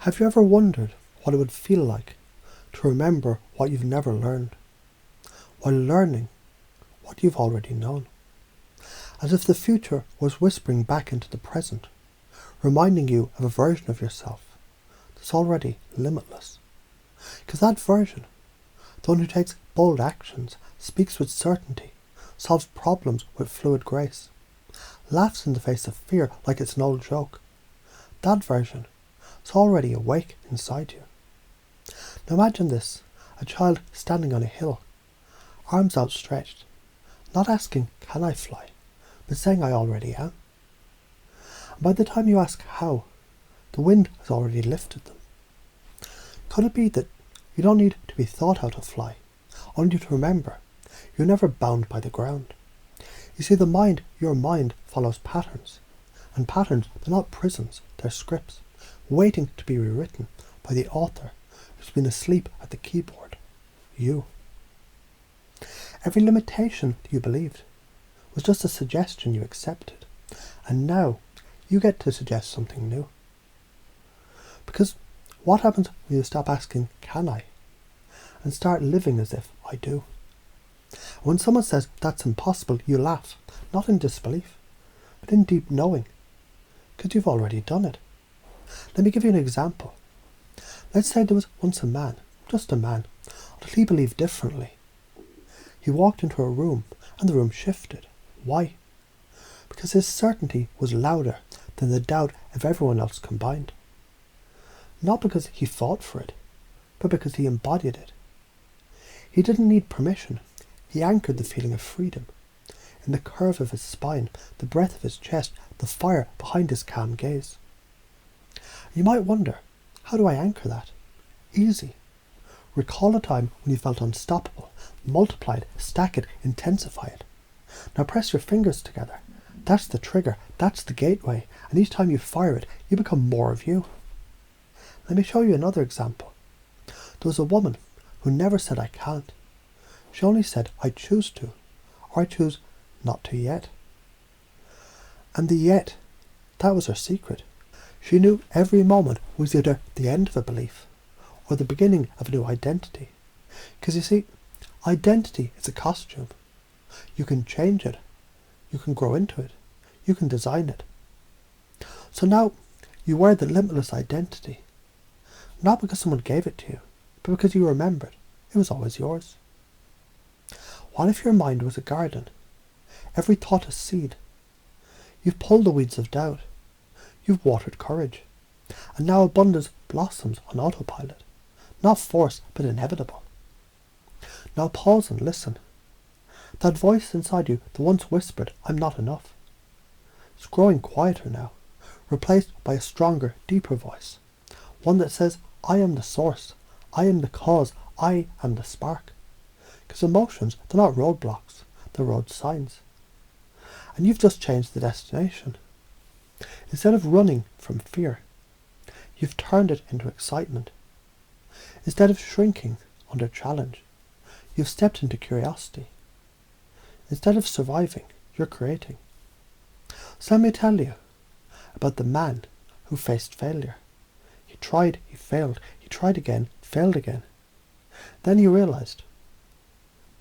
Have you ever wondered what it would feel like to remember what you've never learned, while learning what you've already known? As if the future was whispering back into the present, reminding you of a version of yourself that's already limitless. Because that version, the one who takes bold actions, speaks with certainty, solves problems with fluid grace, laughs in the face of fear like it's an old joke, that version is already awake inside you. Now imagine this, a child standing on a hill, arms outstretched, not asking, can I fly, but saying I already am. And by the time you ask how, the wind has already lifted them. Could it be that you don't need to be taught how to fly, only to remember you're never bound by the ground? You see, your mind follows patterns, and patterns, they're not prisons, they're scripts, waiting to be rewritten by the author who's been asleep at the keyboard, you. Every limitation that you believed was just a suggestion you accepted, and now you get to suggest something new. Because what happens when you stop asking, can I, and start living as if I do? When someone says that's impossible, you laugh, not in disbelief, but in deep knowing, because you've already done it. Let me give you an example. Let's say there was once a man, just a man, until he believed differently. He walked into a room, and the room shifted. Why? Because his certainty was louder than the doubt of everyone else combined. Not because he fought for it, but because he embodied it. He didn't need permission. He anchored the feeling of freedom in the curve of his spine, the breath of his chest, the fire behind his calm gaze. You might wonder, how do I anchor that? Easy. Recall a time when you felt unstoppable. Multiply it, stack it, intensify it. Now press your fingers together. That's the trigger, that's the gateway, and each time you fire it, you become more of you. Let me show you another example. There was a woman who never said I can't. She only said I choose to, or I choose not to yet. And the yet, that was her secret. She knew every moment was either the end of a belief or the beginning of a new identity. Because you see, identity is a costume. You can change it. You can grow into it. You can design it. So now you wear the limitless identity. Not because someone gave it to you, but because you remembered it was always yours. What if your mind was a garden? Every thought a seed. You've pulled the weeds of doubt. You've watered courage. And now abundance blossoms on autopilot. Not forced, but inevitable. Now pause and listen. That voice inside you that once whispered, I'm not enough, it's growing quieter now, replaced by a stronger, deeper voice. One that says, I am the source. I am the cause. I am the spark. Because emotions, they're not roadblocks, they're road signs. And you've just changed the destination. Instead of running from fear, you've turned it into excitement. Instead of shrinking under challenge, you've stepped into curiosity. Instead of surviving, you're creating. So let me tell you about the man who faced failure. He tried, he failed, he tried again, failed again. Then he realized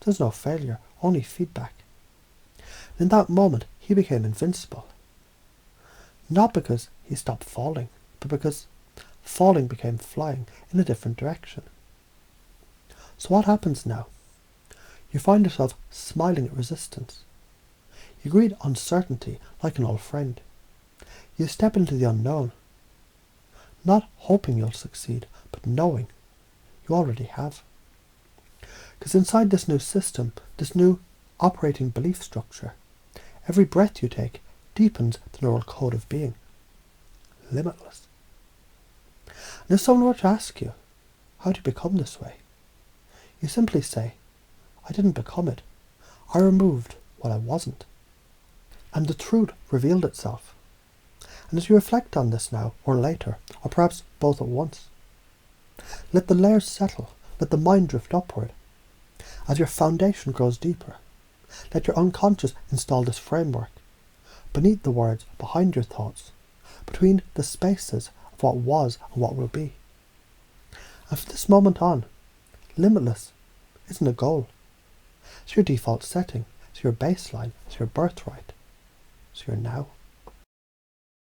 there's no failure, only feedback. In that moment, he became invincible. Not because he stopped falling, but because falling became flying in a different direction. So what happens now? You find yourself smiling at resistance. You greet uncertainty like an old friend. You step into the unknown, not hoping you'll succeed, but knowing you already have. Because inside this new system, this new operating belief structure, every breath you take deepens the neural code of being. Limitless. And if someone were to ask you, how do you become this way? You simply say, I didn't become it. I removed what I wasn't. And the truth revealed itself. And as you reflect on this now, or later, or perhaps both at once, let the layers settle, let the mind drift upward. As your foundation grows deeper, let your unconscious install this framework, beneath the words, behind your thoughts, between the spaces of what was and what will be. And from this moment on, limitless isn't a goal. It's your default setting. It's your baseline. It's your birthright. It's your now.